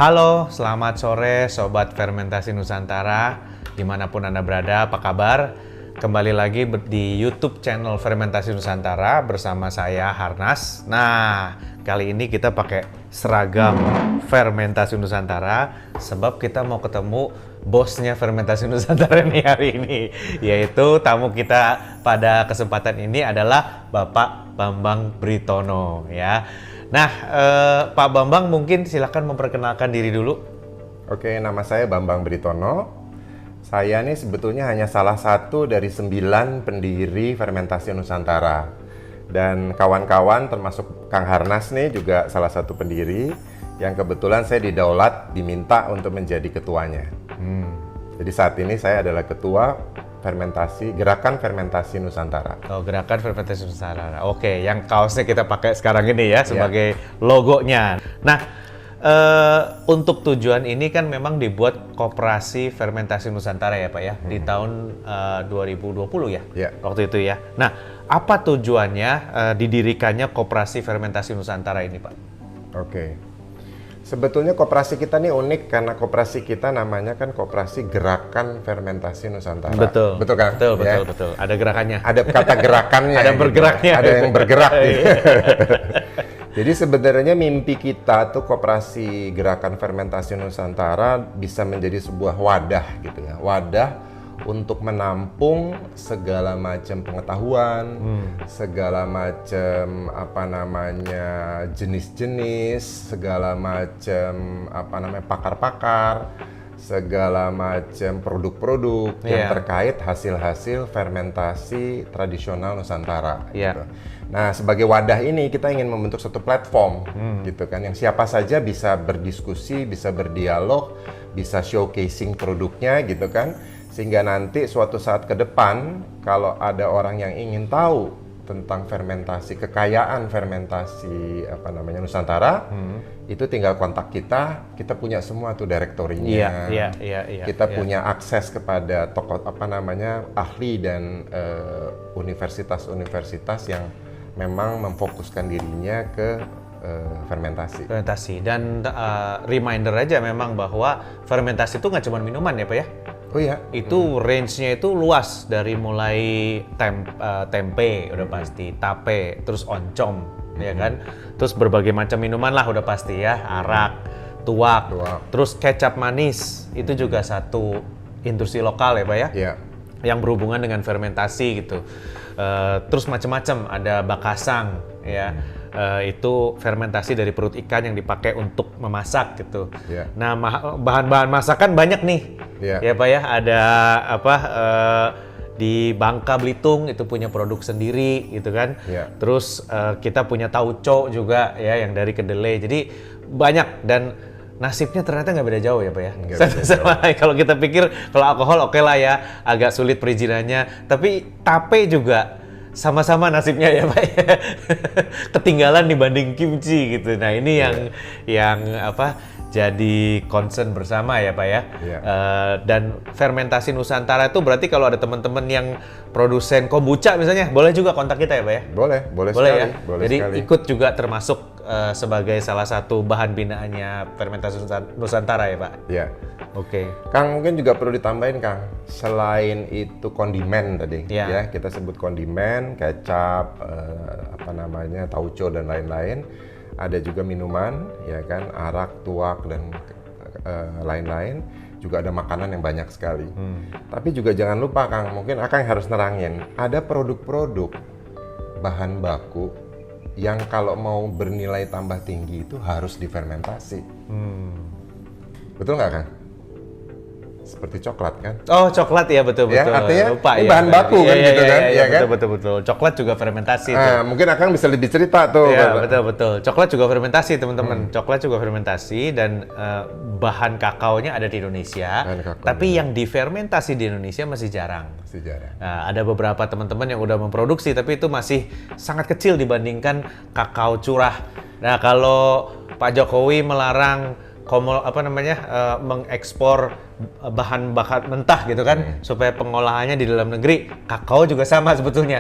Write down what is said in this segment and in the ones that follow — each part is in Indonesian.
Halo, selamat sore Sobat Fermentasi Nusantara. Dimanapun Anda berada, apa kabar? Kembali lagi di YouTube channel Fermentasi Nusantara bersama saya, Harnas. Nah, kali ini kita pakai seragam Fermentasi Nusantara sebab kita mau ketemu bosnya Fermentasi Nusantara nih hari ini. Yaitu tamu kita pada kesempatan ini adalah Bapak Bambang Britono ya. Nah, Pak Bambang mungkin silakan memperkenalkan diri dulu. Oke, nama saya Bambang Britono. Saya nih sebetulnya hanya salah satu dari 9 pendiri Fermentasi Nusantara. Dan kawan-kawan termasuk Kang Harnas nih juga salah satu pendiri yang kebetulan saya didaulat diminta untuk menjadi ketuanya. Jadi saat ini saya adalah ketua Gerakan Fermentasi Nusantara. Oh, Gerakan Fermentasi Nusantara. Oke, yang kaosnya kita pakai sekarang ini ya sebagai logonya. Nah, untuk tujuan ini kan memang dibuat Koperasi Fermentasi Nusantara ya Pak ya, di tahun 2020 ya, waktu itu ya. Nah, apa tujuannya didirikannya Koperasi Fermentasi Nusantara ini Pak? Oke. Sebetulnya koperasi kita nih unik karena koperasi kita namanya kan Koperasi Gerakan Fermentasi Nusantara. Betul. Betul kan? Betul. Ada gerakannya. Ada kata gerakannya. Ada bergeraknya. Ada yang bergerak gitu. Jadi sebenarnya mimpi kita tuh Koperasi Gerakan Fermentasi Nusantara bisa menjadi sebuah wadah gitu ya. Wadah untuk menampung segala macam pengetahuan, segala macam jenis-jenis, segala macam pakar-pakar, segala macam produk-produk yang terkait hasil-hasil fermentasi tradisional Nusantara. Gitu. Nah, sebagai wadah ini kita ingin membentuk satu platform, gitu kan, yang siapa saja bisa berdiskusi, bisa berdialog, bisa showcasing produknya, gitu kan. Sehingga nanti suatu saat ke depan kalau ada orang yang ingin tahu tentang fermentasi, kekayaan fermentasi Nusantara, itu tinggal kontak kita punya semua tuh direktorinya. Kita punya akses kepada tokoh ahli dan universitas-universitas yang memang memfokuskan dirinya ke fermentasi. Dan reminder aja memang bahwa fermentasi itu nggak cuma minuman ya Pak ya? Oh iya, itu range-nya itu luas dari mulai tempe udah pasti, tape, terus oncom, ya kan? Terus berbagai macam minuman lah udah pasti ya, arak, tuak, terus kecap manis itu juga satu industri lokal ya Pak ya? Iya. Yang berhubungan dengan fermentasi gitu. Terus macam-macam ada bakasang ya. Itu fermentasi dari perut ikan yang dipakai untuk memasak gitu. Nah, bahan-bahan masakan banyak nih. Ya Pak ya, ada di Bangka Belitung itu punya produk sendiri gitu kan. Terus kita punya tauco juga ya yang dari kedelai. Jadi banyak dan nasibnya ternyata nggak beda jauh ya Pak ya. Sama kalau kita pikir kalau alkohol oke lah ya, agak sulit perizinannya. Tapi tape juga sama-sama nasibnya ya Pak ya. Ketinggalan dibanding kimchi gitu. Nah ini yang jadi concern bersama ya Pak ya. Dan fermentasi Nusantara itu berarti kalau ada teman-teman yang produsen kombucha misalnya, boleh juga kontak kita ya Pak ya? Boleh sekali. Ya? Jadi ikut juga termasuk sebagai salah satu bahan binaannya fermentasi Nusantara ya Pak? Iya. Oke. Kang, mungkin juga perlu ditambahin Kang, selain itu kondimen tadi ya, kita sebut kondimen, kecap, tauco dan lain-lain. Ada juga minuman, ya kan, arak, tuak dan lain-lain. Juga ada makanan yang banyak sekali. Tapi juga jangan lupa Kang, mungkin Akang harus nerangin, ada produk-produk bahan baku yang kalau mau bernilai tambah tinggi itu harus difermentasi. Betul nggak Kang? Seperti coklat kan? Oh, coklat ya, betul. Artinya lupa, ini bahan baku kan gitu kan? Iya kan? Betul. Coklat juga fermentasi. Mungkin Akang bisa lebih cerita tuh. Iya, betul. Coklat juga fermentasi teman-teman. Coklat juga fermentasi dan bahan kakaonya ada di Indonesia. Tapi yang difermentasi di Indonesia masih jarang. Nah, ada beberapa teman-teman yang udah memproduksi, tapi itu masih sangat kecil dibandingkan kakao curah. Nah, kalau Pak Jokowi melarang mengekspor bahan bakar mentah gitu kan, supaya pengolahannya di dalam negeri. Kakao juga sama sebetulnya.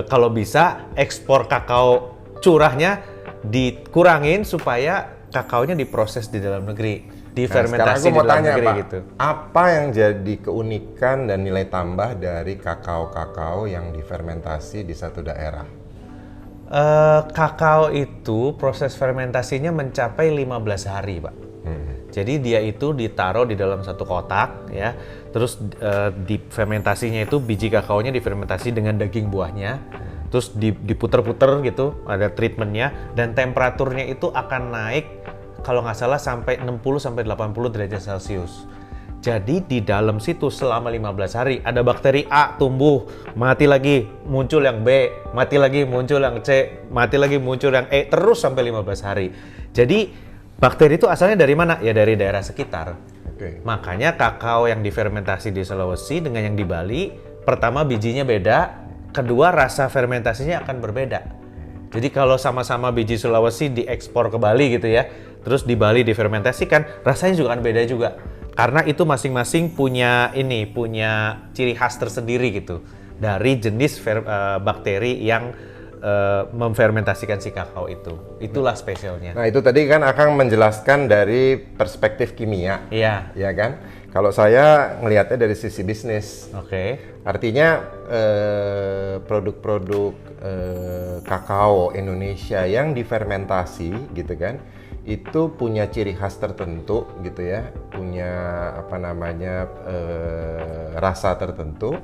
Kalau bisa ekspor kakao curahnya dikurangin supaya kakaonya diproses di dalam negeri. difermentasi sekarang aku mau di dalam tanya negeri Pak, gitu. apa yang jadi keunikan dan nilai tambah dari kakao yang difermentasi di satu daerah? Kakao itu proses fermentasinya mencapai 15 hari, Pak. Jadi dia itu ditaruh di dalam satu kotak ya. Terus di fermentasinya itu biji kakaonya difermentasi dengan daging buahnya. Terus diputer-puter gitu, ada treatmentnya dan temperaturnya itu akan naik kalau nggak salah sampai 60 sampai 80 derajat Celcius. Jadi di dalam situ selama 15 hari ada bakteri A tumbuh, mati lagi, muncul yang B, mati lagi, muncul yang C, mati lagi, muncul yang E, terus sampai 15 hari. Jadi bakteri itu asalnya dari mana? Ya dari daerah sekitar. Makanya kakao yang difermentasi di Sulawesi dengan yang di Bali, pertama bijinya beda, kedua rasa fermentasinya akan berbeda. Jadi kalau sama-sama biji Sulawesi diekspor ke Bali gitu ya, terus di Bali difermentasikan, rasanya juga akan beda juga. Karena itu masing-masing punya ciri khas tersendiri gitu dari jenis bakteri yang memfermentasikan si kakao itu. Itulah spesialnya. Nah itu tadi kan akan menjelaskan dari perspektif kimia. Iya. Ya kan? Kalau saya ngelihatnya dari sisi bisnis. Oke. Artinya produk-produk kakao Indonesia yang difermentasi gitu kan, itu punya ciri khas tertentu gitu ya, punya rasa tertentu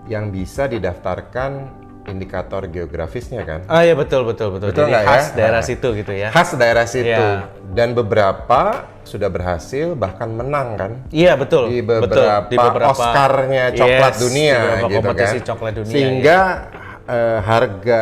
yang bisa didaftarkan indikator geografisnya kan. Oh iya betul. Jadi khas daerah situ gitu ya. Khas daerah situ. Yeah. Dan beberapa sudah berhasil bahkan menang kan. Iya betul. Di beberapa Oscar-nya coklat dunia di beberapa gitu kompetisi kan. coklat dunia. Sehingga harga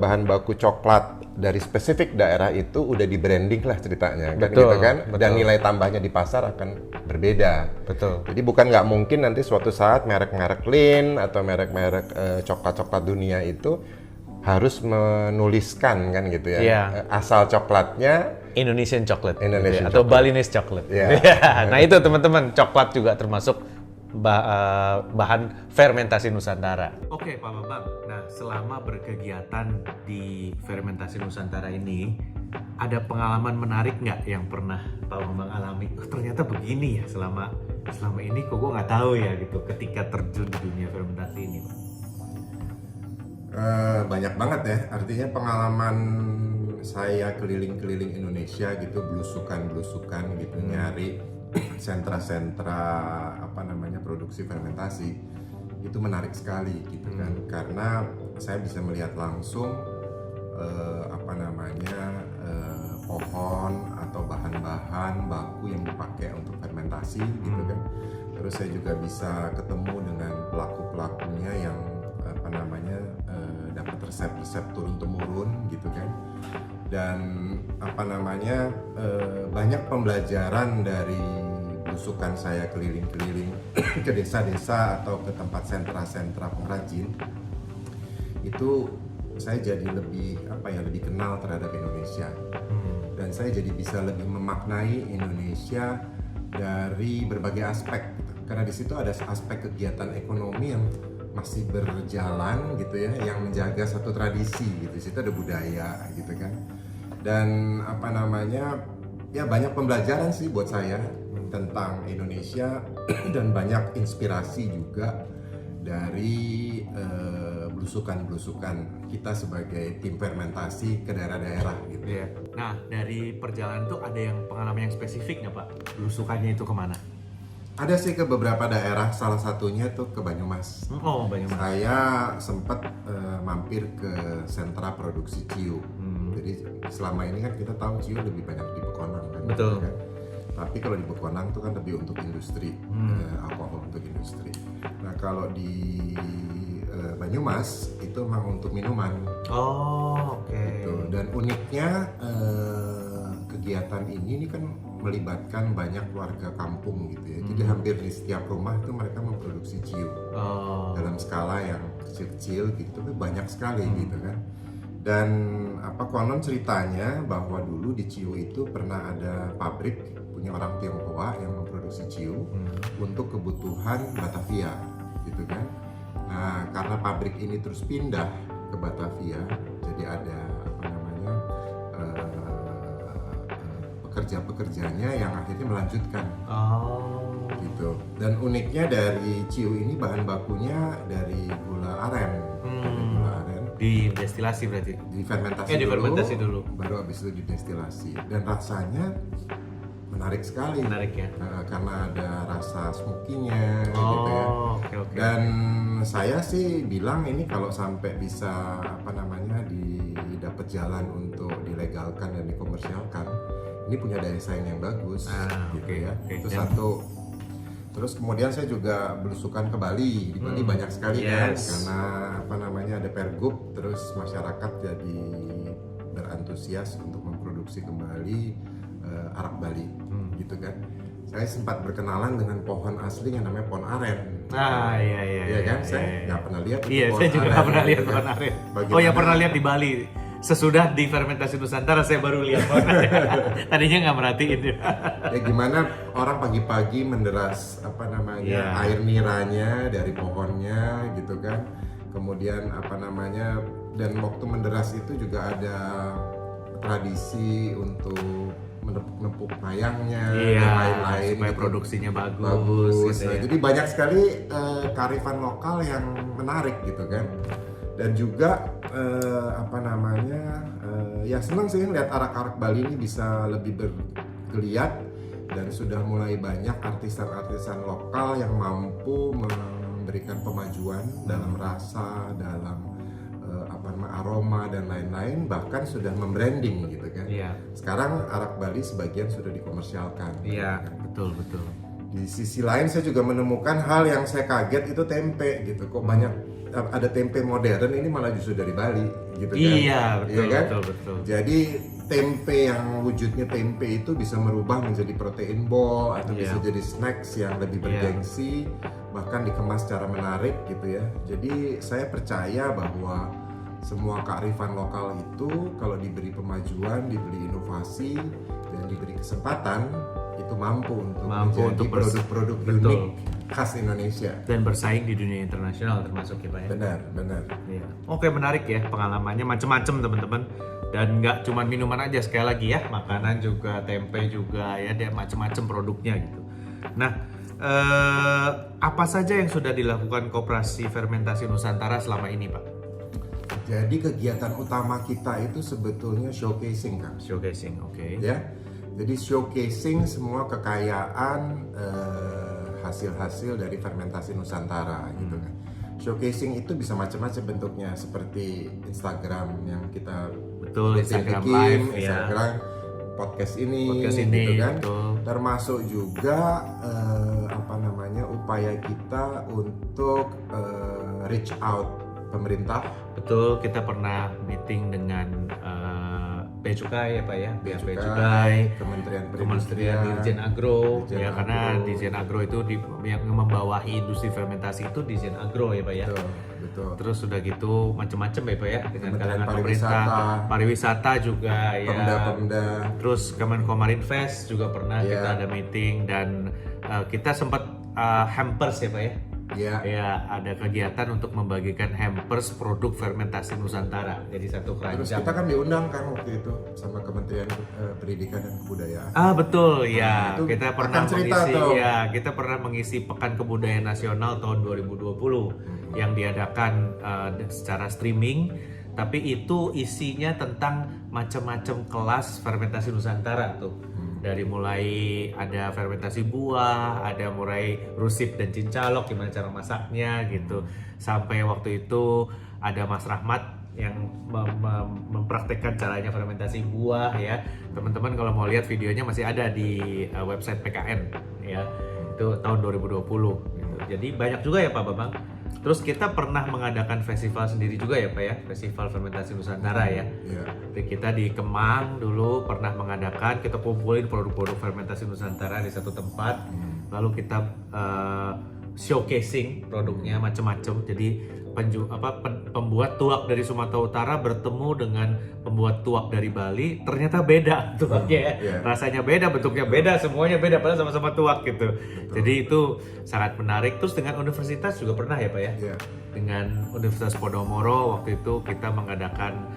bahan baku coklat dari spesifik daerah itu udah di branding lah ceritanya kan gitu kan. Dan nilai tambahnya di pasar akan berbeda. Betul. Jadi bukan nggak mungkin nanti suatu saat merek-merek Lin atau merek-merek coklat-coklat dunia itu harus menuliskan kan gitu ya. Asal coklatnya Indonesian chocolate Indonesian gitu ya, atau Balinese chocolate. Nah itu teman-teman, coklat juga termasuk bahan fermentasi Nusantara. Oke Pak Bambang, nah selama berkegiatan di fermentasi Nusantara ini, ada pengalaman menarik nggak yang pernah Pak Bambang alami? Oh, ternyata begini ya selama ini kok gue nggak tahu ya gitu ketika terjun di dunia fermentasi ini Pak. Banyak banget ya, artinya pengalaman saya keliling-keliling Indonesia gitu, belusukan gitu, nyari sentra-sentra produksi fermentasi itu menarik sekali gitu kan, karena saya bisa melihat langsung pohon atau bahan-bahan baku yang dipakai untuk fermentasi gitu kan. Terus saya juga bisa ketemu dengan pelaku-pelakunya yang dapat resep-resep turun-temurun gitu kan. Dan banyak pembelajaran dari belusukan saya keliling-keliling ke desa-desa atau ke tempat sentra-sentra pengrajin. Itu saya jadi lebih kenal terhadap Indonesia. Dan saya jadi bisa lebih memaknai Indonesia dari berbagai aspek gitu. Karena di situ ada aspek kegiatan ekonomi yang masih berjalan gitu ya, yang menjaga satu tradisi gitu. Di situ ada budaya gitu kan. Dan banyak pembelajaran sih buat saya tentang Indonesia dan banyak inspirasi juga dari belusukan kita sebagai tim fermentasi ke daerah-daerah gitu. Yeah. Nah dari perjalanan itu ada yang pengalaman yang spesifik nggak Pak? Belusukannya itu kemana? Ada sih ke beberapa daerah, salah satunya tuh ke Banyumas. Oh Banyumas. Saya sempat mampir ke sentra produksi ciu. Jadi selama ini kan kita tahu ciu lebih banyak di Bekonang kan. Betul. Kan? Tapi kalau di Bekonang tuh kan lebih untuk industri, alkohol untuk industri. Nah kalau di Banyumas itu memang untuk minuman. Oh oke. Gitu. Dan uniknya kegiatan ini kan melibatkan banyak warga kampung gitu ya. Jadi hampir di setiap rumah itu mereka memproduksi ciu dalam skala yang kecil-kecil gitu, tapi banyak sekali gitu kan. Dan konon ceritanya bahwa dulu di Ciu itu pernah ada pabrik punya orang Tionghoa yang memproduksi ciu untuk kebutuhan Batavia gitu kan. Nah karena pabrik ini terus pindah ke Batavia, jadi ada pekerja-pekerjanya yang akhirnya melanjutkan. Oh. Gitu. Dan uniknya dari Ciu ini bahan bakunya dari gula aren. Dari gula aren. Didestilasi berarti? Difermentasi dulu, baru habis itu didestilasi. Dan rasanya menarik sekali. Menarik ya? Karena ada rasa smoky-nya gitu ya. Okay. Dan saya sih bilang ini kalau sampai bisa didapat jalan untuk dilegalkan dan dikomersialkan, ini punya daya saing yang bagus gitu ya. Itu satu. Terus kemudian saya juga belusukan ke Bali. Di Bali banyak sekali kan, karena ada pergub, terus masyarakat jadi berantusias untuk memproduksi kembali arak Bali, gitu kan. Saya sempat berkenalan dengan pohon asli yang namanya pohon aren. Iya kan, saya nggak pernah lihat. Iya, saya juga nggak pernah lihat pohon aren. Oh ya, pernah lihat di Bali. Sesudah difermentasi Nusantara saya baru lihat pohon aren. Tadinya nggak merhatiin. Ya gimana orang pagi-pagi menderas air niranya dari pohonnya gitu kan. Kemudian dan waktu menderas itu juga ada tradisi untuk menepuk mayangnya dan lain-lain supaya gitu. Produksinya bagus gitu ya. Jadi banyak sekali kearifan lokal yang menarik gitu kan. Dan juga ya senang sih lihat arak-arak Bali ini bisa lebih bergeliat, dan sudah mulai banyak artisan-artisan lokal yang mampu memberikan pemajuan dalam rasa, dalam aroma dan lain-lain, bahkan sudah membranding gitu kan. Sekarang arak Bali sebagian sudah dikomersialkan. Iya, gitu kan. betul. Di sisi lain saya juga menemukan hal yang saya kaget, itu tempe gitu. Kok banyak ada tempe modern ini malah justru dari Bali gitu kan. Iya, betul, kan? betul. Jadi tempe yang wujudnya tempe itu bisa merubah menjadi protein ball atau bisa jadi snacks yang lebih bergengsi, bahkan dikemas secara menarik gitu ya. Jadi saya percaya bahwa semua kearifan lokal itu kalau diberi pemajuan, diberi inovasi, dan diberi kesempatan, itu mampu untuk menjadi produk-produk unik khas Indonesia dan bersaing di dunia internasional termasuk ya Pak ya. Benar. Ya. Oke, menarik ya pengalamannya, macam-macam teman-teman, dan nggak cuma minuman aja, sekali lagi ya, makanan juga, tempe juga ya, dia macam-macam produknya gitu. Nah, apa saja yang sudah dilakukan Koperasi Fermentasi Nusantara selama ini Pak? Jadi kegiatan utama kita itu sebetulnya showcasing kan. Showcasing, oke. Ya, jadi showcasing semua kekayaan hasil-hasil dari fermentasi Nusantara gitu kan. Showcasing itu bisa macam-macam bentuknya, seperti Instagram yang kita Instagram live, Instagram podcast ini gitu kan. Termasuk juga upaya kita untuk reach out pemerintah. Betul, kita pernah meeting dengan Bea Cukai ya Pak ya, Bea Cukai, Kementerian Dirjen Agro, karena Dirjen Agro itu yang membawahi industri fermentasi itu Dirjen Agro ya Pak ya. Betul. Terus sudah gitu macam-macam ya Pak ya, dengan kalangan pemerintah, pariwisata juga ya. Pemda. Terus Kemenkomarinvest juga pernah kita ada meeting, dan kita sempat hampers ya Pak ya. Ya, ada kegiatan untuk membagikan hampers produk fermentasi Nusantara. Jadi satu keranjang. Terus kita kan diundang kan waktu itu sama Kementerian Pendidikan dan Kebudayaan. Betul ya. Kita pernah mengisi Pekan Kebudayaan Nasional tahun 2020 yang diadakan secara streaming. Tapi itu isinya tentang macam-macam kelas fermentasi Nusantara tuh. Dari mulai ada fermentasi buah, ada mulai rusip dan cincalok, gimana cara masaknya gitu. Sampai waktu itu ada Mas Rahmat yang mempraktekkan caranya fermentasi buah ya. Teman-teman kalau mau lihat videonya masih ada di website PKN ya. Itu tahun 2020 gitu. Jadi banyak juga ya Pak Bambang. Terus kita pernah mengadakan festival sendiri juga ya Pak ya, Festival Fermentasi Nusantara ya. Kita di Kemang dulu pernah mengadakan, kita kumpulin produk-produk fermentasi Nusantara di satu tempat. Lalu kita showcasing produknya macam-macam. Jadi pembuat tuak dari Sumatera Utara bertemu dengan pembuat tuak dari Bali, ternyata beda tuaknya, rasanya beda, bentuknya beda, semuanya beda, padahal sama-sama tuak gitu. Jadi itu sangat menarik. Terus dengan universitas juga pernah ya Pak ya, dengan Universitas Podomoro waktu itu kita mengadakan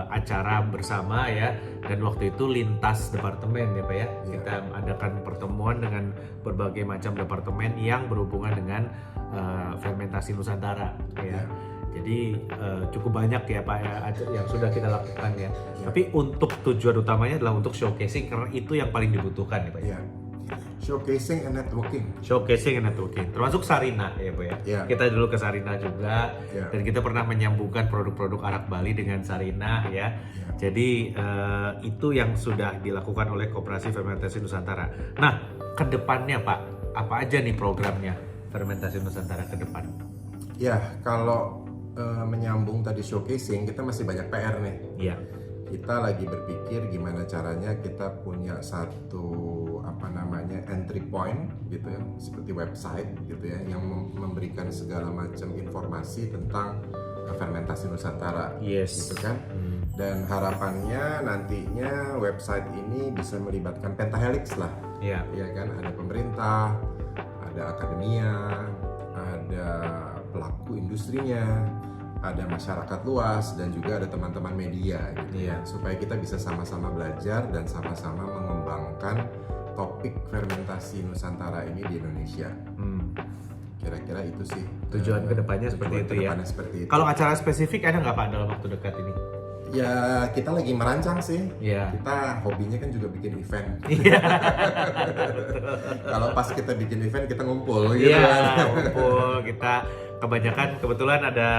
acara bersama ya, dan waktu itu lintas departemen ya Pak ya. Kita adakan pertemuan dengan berbagai macam departemen yang berhubungan dengan fermentasi Nusantara ya. Jadi cukup banyak ya Pak ya yang sudah kita lakukan ya. Tapi untuk tujuan utamanya adalah untuk showcasing, karena itu yang paling dibutuhkan ya Pak ya. Showcasing and networking. Showcasing and networking, termasuk Sarina ya Pak ya. Kita dulu ke Sarina juga, dan kita pernah menyambungkan produk-produk arak Bali dengan Sarina ya. Jadi itu yang sudah dilakukan oleh Koperasi Fermentasi Nusantara. Nah, ke depannya Pak, apa aja nih programnya Fermentasi Nusantara ke depan? Ya, kalau menyambung tadi showcasing, kita masih banyak PR nih. Iya. Kita lagi berpikir gimana caranya kita punya satu entry point gitu ya, seperti website gitu ya, yang memberikan segala macam informasi tentang fermentasi Nusantara, gitu kan. Dan harapannya nantinya website ini bisa melibatkan pentahelix lah, ya kan, ada pemerintah, ada akademia, ada pelaku industrinya, ada masyarakat luas, dan juga ada teman-teman media gitu ya, supaya kita bisa sama-sama belajar dan sama-sama mengembangkan topik fermentasi Nusantara ini di Indonesia. Kira-kira itu sih tujuan kedepannya seperti itu ya. Kalau acara spesifik ada nggak Pak dalam waktu dekat ini? Ya, kita lagi merancang sih. Kita hobinya kan juga bikin event. Kalau pas kita bikin event, kita ngumpul gitu kan. Ngumpul kita. Kebetulan ada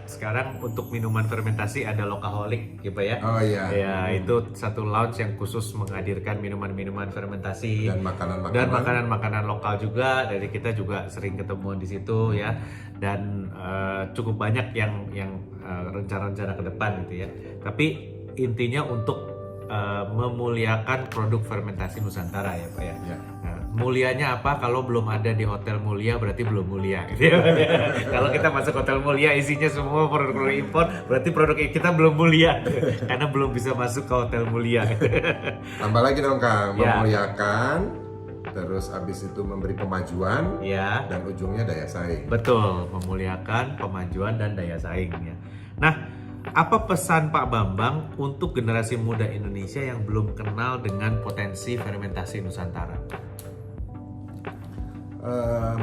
sekarang untuk minuman fermentasi ada Lokaholic gitu ya. Ya, itu satu lounge yang khusus menghadirkan minuman-minuman fermentasi dan makanan-makanan lokal juga. Dari kita juga sering ketemu di situ ya. Dan cukup banyak yang rencana-rencana ke depan gitu ya. Tapi intinya untuk memuliakan produk fermentasi Nusantara ya Pak ya. Mulianya apa? Kalau belum ada di Hotel Mulia berarti belum mulia. Kalau kita masuk Hotel Mulia isinya semua produk impor, berarti produk kita belum mulia karena belum bisa masuk ke Hotel Mulia. Tambah lagi dong Kang, memuliakan, terus abis itu memberi pemajuan, dan ujungnya daya saing. Betul, memuliakan, pemajuan, dan daya saing ya. Nah, apa pesan Pak Bambang untuk generasi muda Indonesia yang belum kenal dengan potensi fermentasi Nusantara?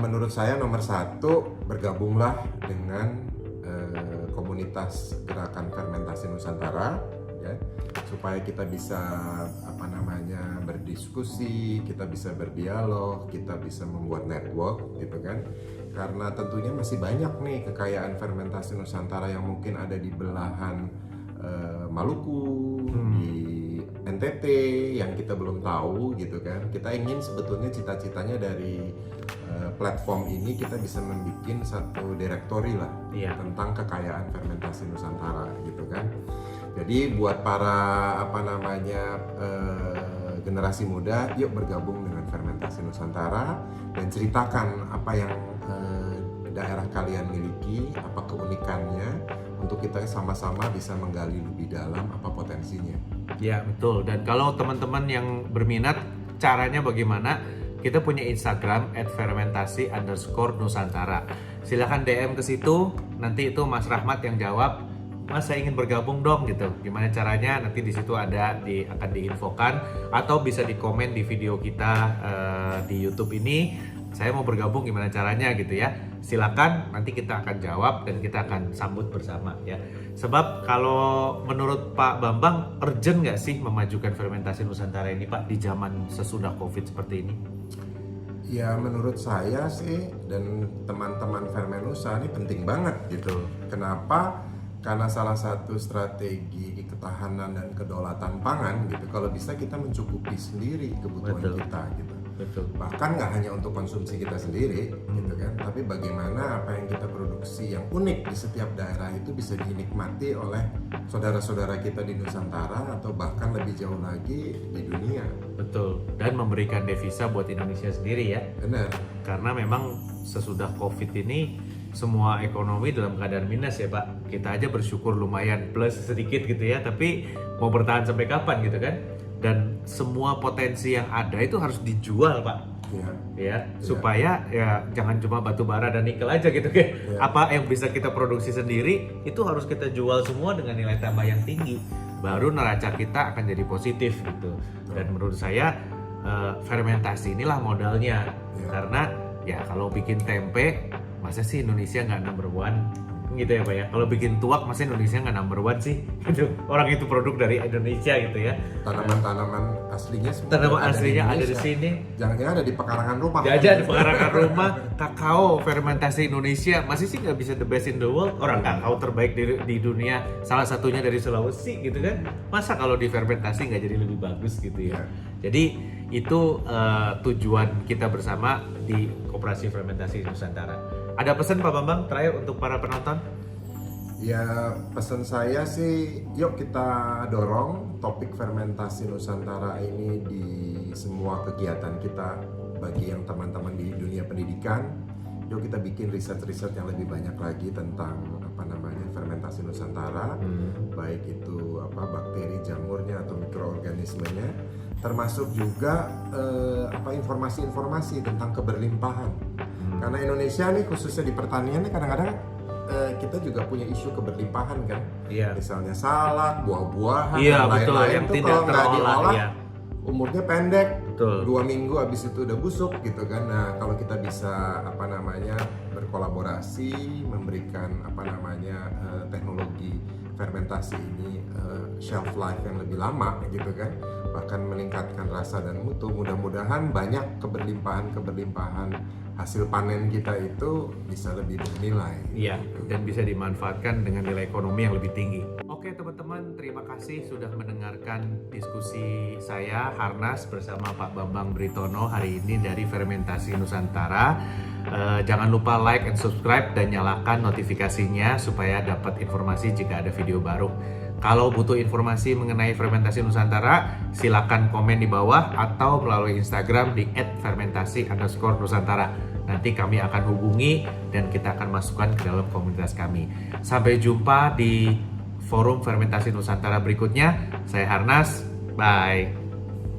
Menurut saya nomor satu, bergabunglah dengan komunitas gerakan fermentasi Nusantara ya, supaya kita bisa berdiskusi, kita bisa berdialog, kita bisa membuat network gitu kan. Karena tentunya masih banyak nih kekayaan fermentasi Nusantara yang mungkin ada di belahan Maluku, di NTT yang kita belum tahu gitu kan. Kita ingin sebetulnya cita-citanya dari platform ini kita bisa membuat satu direktori lah tentang kekayaan fermentasi Nusantara gitu kan. Jadi buat para generasi muda, yuk bergabung dengan fermentasi Nusantara dan ceritakan apa yang daerah kalian miliki, apa keunikannya, untuk kita sama-sama bisa menggali lebih dalam apa potensinya. Ya betul, dan kalau teman-teman yang berminat caranya bagaimana, kita punya Instagram @fermentasi_nusantara. Silahkan DM ke situ, nanti itu Mas Rahmat yang jawab. Mas, saya ingin bergabung dong gitu. Gimana caranya? Nanti di situ akan diinfokan, atau bisa di komen di video kita di YouTube ini. Saya mau bergabung, gimana caranya gitu ya. Silakan, nanti kita akan jawab dan kita akan sambut bersama ya. Sebab kalau menurut Pak Bambang, urgent nggak sih memajukan fermentasi Nusantara ini Pak di zaman sesudah COVID seperti ini? Ya menurut saya sih dan teman-teman Fermenusa ini penting banget gitu. Kenapa? Karena salah satu strategi ketahanan dan kedaulatan pangan gitu. Kalau bisa kita mencukupi sendiri kebutuhan kita gitu. Bahkan nggak hanya untuk konsumsi kita sendiri gitu kan, tapi bagaimana apa yang kita produksi yang unik di setiap daerah itu bisa dinikmati oleh saudara-saudara kita di Nusantara atau bahkan lebih jauh lagi di dunia. Betul, dan memberikan devisa buat Indonesia sendiri ya. Benar. Karena memang sesudah COVID ini semua ekonomi dalam keadaan minus ya Pak. Kita aja bersyukur lumayan plus sedikit gitu ya, tapi mau bertahan sampai kapan gitu kan? Dan semua potensi yang ada itu harus dijual Pak. ya supaya ya jangan cuma batu bara dan nikel aja gitu kan. Apa yang bisa kita produksi sendiri itu harus kita jual semua dengan nilai tambah yang tinggi, baru neraca kita akan jadi positif gitu. Dan menurut saya fermentasi inilah modalnya, karena ya kalau bikin tempe masa sih Indonesia nggak number one gitu ya Pak ya. Kalau bikin tuak masa Indonesia nggak number one sih gitu. Orang itu produk dari Indonesia gitu ya. Tanaman aslinya semua Tanaman aslinya ada di sini. Jangan-jangan ada di pekarangan rumah. Jajan di pekarangan rumah. Kakao fermentasi Indonesia masih sih nggak bisa the best in the world. Orang kakao terbaik di dunia, salah satunya dari Sulawesi gitu kan. Masa kalau difermentasi nggak jadi lebih bagus gitu ya. Jadi itu tujuan kita bersama di Koperasi Fermentasi Nusantara. Ada pesan Pak Bambang terakhir untuk para penonton? Ya, pesan saya sih, yuk kita dorong topik fermentasi Nusantara ini di semua kegiatan kita. Bagi yang teman-teman di dunia pendidikan, yuk kita bikin riset-riset yang lebih banyak lagi tentang fermentasi Nusantara, baik itu bakteri, jamurnya atau mikroorganismenya, termasuk juga informasi-informasi tentang keberlimpahan. Karena Indonesia nih khususnya di pertanian nih kadang-kadang kita juga punya isu keberlimpahan kan. Misalnya salak, buah-buahan, dan lain-lain itu kalau nggak diolah umurnya pendek, 2 minggu habis itu udah busuk gitu kan. Nah kalau kita bisa berkolaborasi, memberikan teknologi fermentasi ini shelf life yang lebih lama gitu kan, bahkan meningkatkan rasa dan mutu, mudah-mudahan banyak keberlimpahan hasil panen kita itu bisa lebih bernilai. Iya, dan bisa dimanfaatkan dengan nilai ekonomi yang lebih tinggi. Oke teman-teman, terima kasih sudah mendengarkan diskusi saya Harnas bersama Pak Bambang Britono hari ini dari Fermentasi Nusantara. Jangan lupa like and subscribe dan nyalakan notifikasinya supaya dapat informasi jika ada video baru. Kalau butuh informasi mengenai Fermentasi Nusantara, silakan komen di bawah atau melalui Instagram di @fermentasi_nusantara. Nanti kami akan hubungi dan kita akan masukkan ke dalam komunitas kami. Sampai jumpa di forum Fermentasi Nusantara berikutnya. Saya Harnas, bye.